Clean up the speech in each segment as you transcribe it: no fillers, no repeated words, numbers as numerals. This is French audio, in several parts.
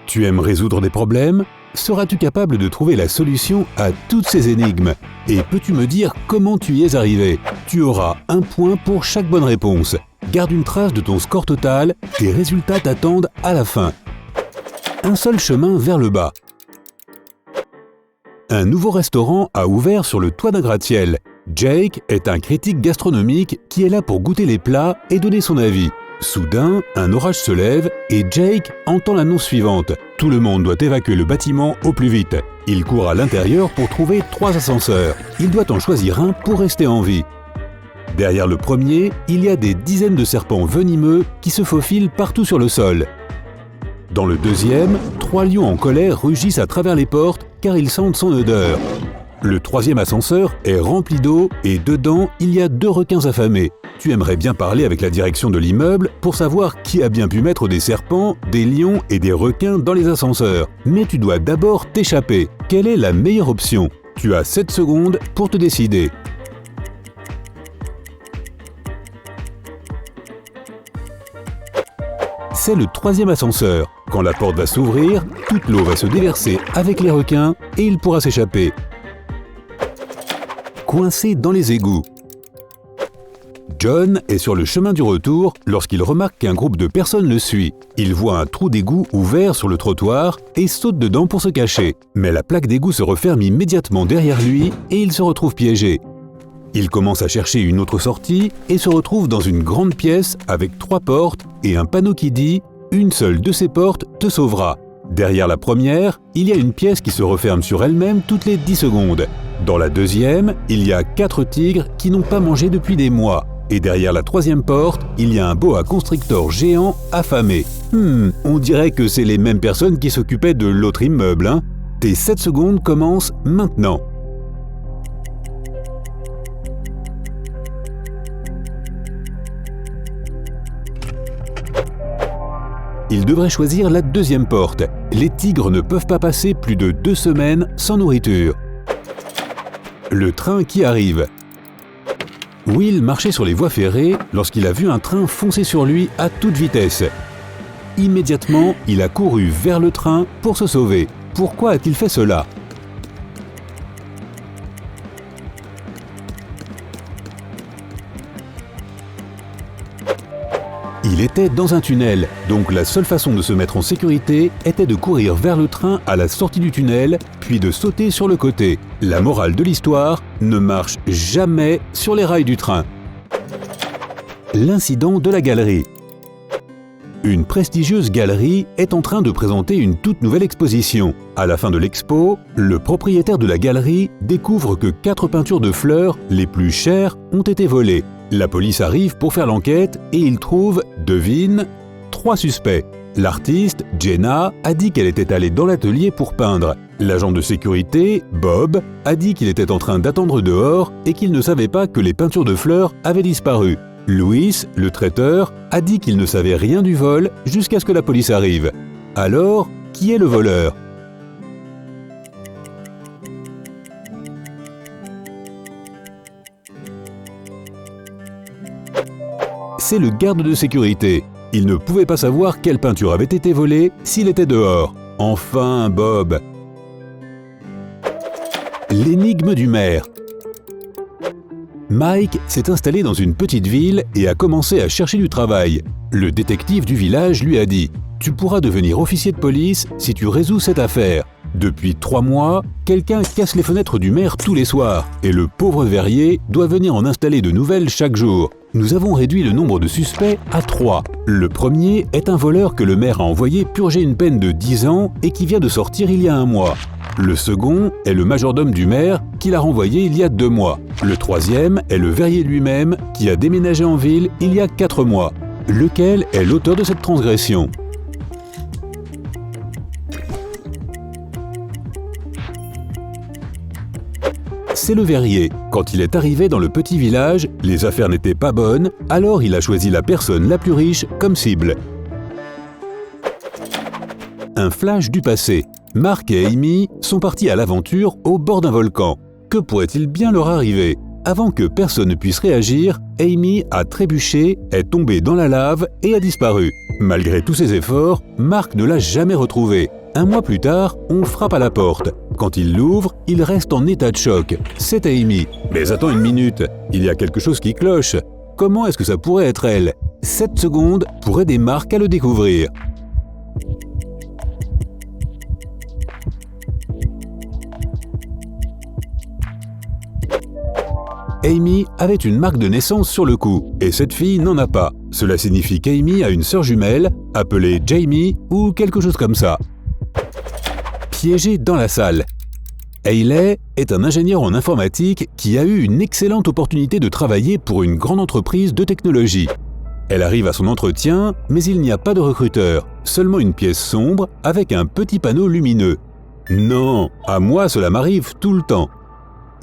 Tu aimes résoudre des problèmes? Seras-tu capable de trouver la solution à toutes ces énigmes? Et peux-tu me dire comment tu y es arrivé? Tu auras un point pour chaque bonne réponse. Garde une trace de ton score total, tes résultats t'attendent à la fin. Un seul chemin vers le bas. Un nouveau restaurant a ouvert sur le toit d'un gratte-ciel. Jake est un critique gastronomique qui est là pour goûter les plats et donner son avis. Soudain, un orage se lève et Jake entend l'annonce suivante. Tout le monde doit évacuer le bâtiment au plus vite. Il court à l'intérieur pour trouver 3 ascenseurs. Il doit en choisir un pour rester en vie. Derrière le premier, il y a des dizaines de serpents venimeux qui se faufilent partout sur le sol. Dans le deuxième, 3 lions en colère rugissent à travers les portes car ils sentent son odeur. Le troisième ascenseur est rempli d'eau et dedans, il y a 2 requins affamés. Tu aimerais bien parler avec la direction de l'immeuble pour savoir qui a bien pu mettre des serpents, des lions et des requins dans les ascenseurs. Mais tu dois d'abord t'échapper. Quelle est la meilleure option? Tu as 7 secondes pour te décider. C'est le 3e ascenseur. Quand la porte va s'ouvrir, toute l'eau va se déverser avec les requins et il pourra s'échapper. Coincé dans les égouts. John est sur le chemin du retour lorsqu'il remarque qu'un groupe de personnes le suit. Il voit un trou d'égout ouvert sur le trottoir et saute dedans pour se cacher. Mais la plaque d'égout se referme immédiatement derrière lui et il se retrouve piégé. Il commence à chercher une autre sortie et se retrouve dans une grande pièce avec 3 portes et un panneau qui dit « Une seule de ces portes te sauvera ». Derrière la première, il y a une pièce qui se referme sur elle-même toutes les 10 secondes. Dans la deuxième, il y a 4 tigres qui n'ont pas mangé depuis des mois. Et derrière la 3e porte, il y a un boa constrictor géant affamé. On dirait que c'est les mêmes personnes qui s'occupaient de l'autre immeuble, hein? Tes 7 secondes commencent maintenant. Il devrait choisir la 2e porte. Les tigres ne peuvent pas passer plus de 2 semaines sans nourriture. Le train qui arrive. Will marchait sur les voies ferrées lorsqu'il a vu un train foncer sur lui à toute vitesse. Immédiatement, il a couru vers le train pour se sauver. Pourquoi a-t-il fait cela? Il était dans un tunnel, donc la seule façon de se mettre en sécurité était de courir vers le train à la sortie du tunnel, puis de sauter sur le côté. La morale de l'histoire, ne marche jamais sur les rails du train. L'incident de la galerie. Une prestigieuse galerie est en train de présenter une toute nouvelle exposition. À la fin de l'expo, le propriétaire de la galerie découvre que 4 peintures de fleurs les plus chères ont été volées. La police arrive pour faire l'enquête et il trouve, devine, 3 suspects. L'artiste, Jenna, a dit qu'elle était allée dans l'atelier pour peindre. L'agent de sécurité, Bob, a dit qu'il était en train d'attendre dehors et qu'il ne savait pas que les peintures de fleurs avaient disparu. Louis, le traiteur, a dit qu'il ne savait rien du vol jusqu'à ce que la police arrive. Alors, qui est le voleur? C'est le garde de sécurité. Il ne pouvait pas savoir quelle peinture avait été volée s'il était dehors. Enfin, Bob. L'énigme du maire. Mike s'est installé dans une petite ville et a commencé à chercher du travail. Le détective du village lui a dit « Tu pourras devenir officier de police si tu résous cette affaire ». Depuis 3 mois, quelqu'un casse les fenêtres du maire tous les soirs et le pauvre verrier doit venir en installer de nouvelles chaque jour. Nous avons réduit le nombre de suspects à 3. Le premier est un voleur que le maire a envoyé purger une peine de 10 ans et qui vient de sortir il y a 1 mois. Le second est le majordome du maire qui l'a renvoyé il y a 2 mois. Le troisième est le verrier lui-même qui a déménagé en ville il y a 4 mois. Lequel est l'auteur de cette transgression ? C'est le verrier. Quand il est arrivé dans le petit village, les affaires n'étaient pas bonnes, alors il a choisi la personne la plus riche comme cible. Un flash du passé. Mark et Amy sont partis à l'aventure au bord d'un volcan. Que pourrait-il bien leur arriver ? Avant que personne ne puisse réagir, Amy a trébuché, est tombée dans la lave et a disparu. Malgré tous ses efforts, Mark ne l'a jamais retrouvée. Un mois plus tard, on frappe à la porte. Quand il l'ouvre, il reste en état de choc. C'est Amy. Mais attends une minute, il y a quelque chose qui cloche. Comment est-ce que ça pourrait être elle? 7 secondes pour aider Mark à le découvrir. Amy avait une marque de naissance sur le cou, et cette fille n'en a pas. Cela signifie qu'Amy a une sœur jumelle, appelée Jamie ou quelque chose comme ça. Piégé dans la salle. Hayley est un ingénieur en informatique qui a eu une excellente opportunité de travailler pour une grande entreprise de technologie. Elle arrive à son entretien, mais il n'y a pas de recruteur, seulement une pièce sombre avec un petit panneau lumineux. Non, à moi cela m'arrive tout le temps.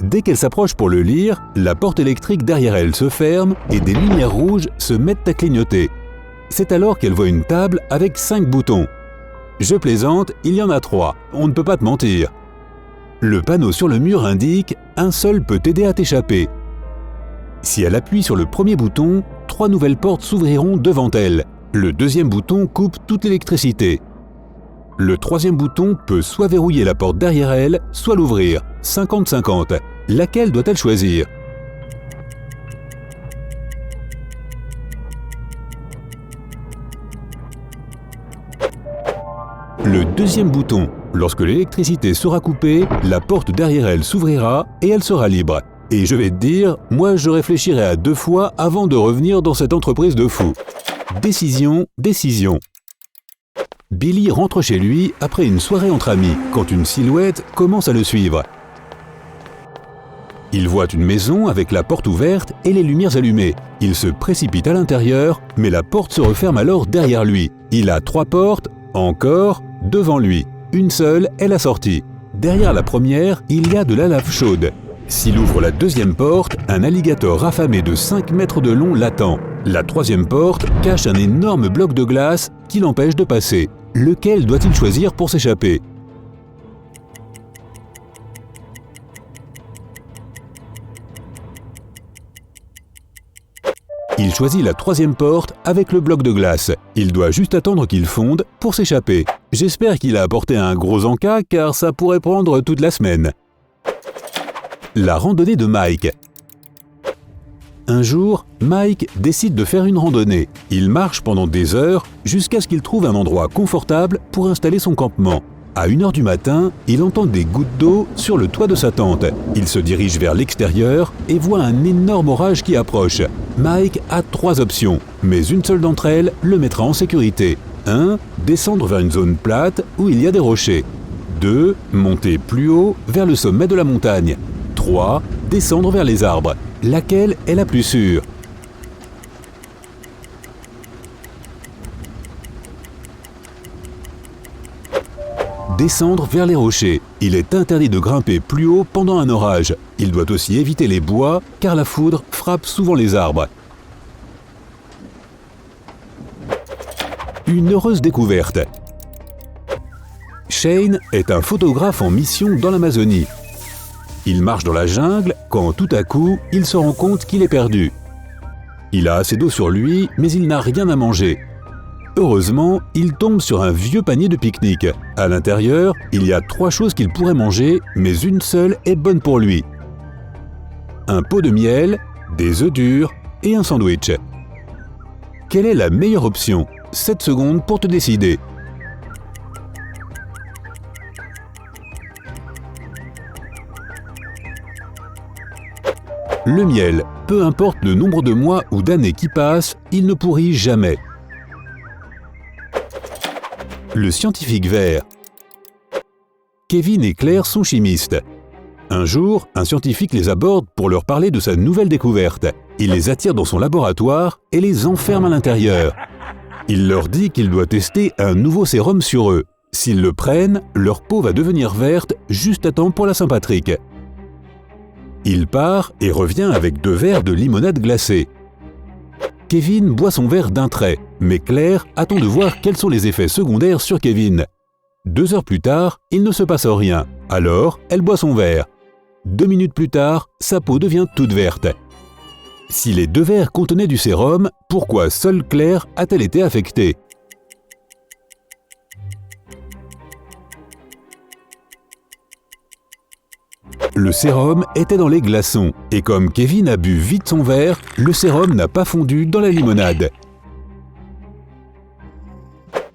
Dès qu'elle s'approche pour le lire, la porte électrique derrière elle se ferme et des lumières rouges se mettent à clignoter. C'est alors qu'elle voit une table avec 5 boutons. Je plaisante, il y en a 3, on ne peut pas te mentir. Le panneau sur le mur indique « Un seul peut t'aider à t'échapper ». Si elle appuie sur le premier bouton, 3 nouvelles portes s'ouvriront devant elle. Le deuxième bouton coupe toute l'électricité. Le troisième bouton peut soit verrouiller la porte derrière elle, soit l'ouvrir. 50-50. Laquelle doit-elle choisir? Le deuxième bouton. Lorsque l'électricité sera coupée, la porte derrière elle s'ouvrira et elle sera libre. Et je vais te dire, moi je réfléchirai à 2 fois avant de revenir dans cette entreprise de fous. Décision, décision. Billy rentre chez lui après une soirée entre amis, quand une silhouette commence à le suivre. Il voit une maison avec la porte ouverte et les lumières allumées. Il se précipite à l'intérieur, mais la porte se referme alors derrière lui. Il a 3 portes, encore, devant lui. Une seule est la sortie. Derrière la première, il y a de la lave chaude. S'il ouvre la deuxième porte, un alligator affamé de 5 mètres de long l'attend. La troisième porte cache un énorme bloc de glace qui l'empêche de passer. Lequel doit-il choisir pour s'échapper? Il choisit la troisième porte avec le bloc de glace. Il doit juste attendre qu'il fonde pour s'échapper. J'espère qu'il a apporté un gros encas car ça pourrait prendre toute la semaine. La randonnée de Mike. Un jour, Mike décide de faire une randonnée. Il marche pendant des heures jusqu'à ce qu'il trouve un endroit confortable pour installer son campement. À 1h du matin, il entend des gouttes d'eau sur le toit de sa tente. Il se dirige vers l'extérieur et voit un énorme orage qui approche. Mike a 3 options, mais une seule d'entre elles le mettra en sécurité. 1. Descendre vers une zone plate où il y a des rochers. 2. Monter plus haut vers le sommet de la montagne. 3. Descendre vers les arbres. Laquelle est la plus sûre? Descendre vers les rochers. Il est interdit de grimper plus haut pendant un orage. Il doit aussi éviter les bois car la foudre frappe souvent les arbres. Une heureuse découverte. Shane est un photographe en mission dans l'Amazonie. Il marche dans la jungle quand tout à coup, il se rend compte qu'il est perdu. Il a assez d'eau sur lui, mais il n'a rien à manger. Heureusement, il tombe sur un vieux panier de pique-nique. À l'intérieur, il y a 3 choses qu'il pourrait manger, mais une seule est bonne pour lui. Un pot de miel, des œufs durs et un sandwich. Quelle est la meilleure option? 7 secondes pour te décider. Le miel, peu importe le nombre de mois ou d'années qui passent, il ne pourrit jamais. Le scientifique vert. Kevin et Claire sont chimistes. Un jour, un scientifique les aborde pour leur parler de sa nouvelle découverte. Il les attire dans son laboratoire et les enferme à l'intérieur. Il leur dit qu'il doit tester un nouveau sérum sur eux. S'ils le prennent, leur peau va devenir verte juste à temps pour la Saint-Patrick. Il part et revient avec 2 verres de limonade glacée. Kevin boit son verre d'un trait, mais Claire attend de voir quels sont les effets secondaires sur Kevin. 2 heures plus tard, il ne se passe rien. Alors, elle boit son verre. 2 minutes plus tard, sa peau devient toute verte. Si les 2 verres contenaient du sérum, pourquoi seule Claire a-t-elle été affectée? le sérum était dans les glaçons. Et comme Kevin a bu vite son verre, le sérum n'a pas fondu dans la limonade.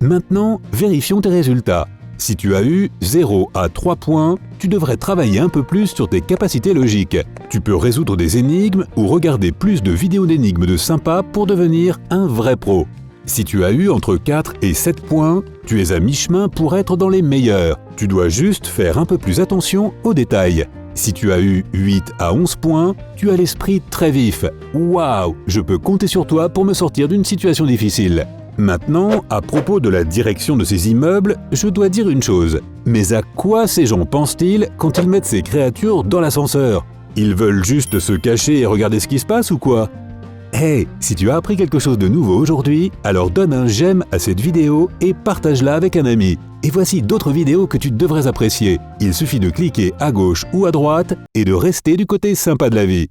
Maintenant, vérifions tes résultats. Si tu as eu 0 à 3 points, tu devrais travailler un peu plus sur tes capacités logiques. Tu peux résoudre des énigmes ou regarder plus de vidéos d'énigmes de sympa pour devenir un vrai pro. Si tu as eu entre 4 et 7 points, tu es à mi-chemin pour être dans les meilleurs. Tu dois juste faire un peu plus attention aux détails. Si tu as eu 8 à 11 points, tu as l'esprit très vif. Waouh, je peux compter sur toi pour me sortir d'une situation difficile. Maintenant, à propos de la direction de ces immeubles, je dois dire une chose. Mais à quoi ces gens pensent-ils quand ils mettent ces créatures dans l'ascenseur? Ils veulent juste se cacher et regarder ce qui se passe ou quoi? Hey, si tu as appris quelque chose de nouveau aujourd'hui, alors donne un j'aime à cette vidéo et partage-la avec un ami. Et voici d'autres vidéos que tu devrais apprécier. Il suffit de cliquer à gauche ou à droite et de rester du côté sympa de la vie.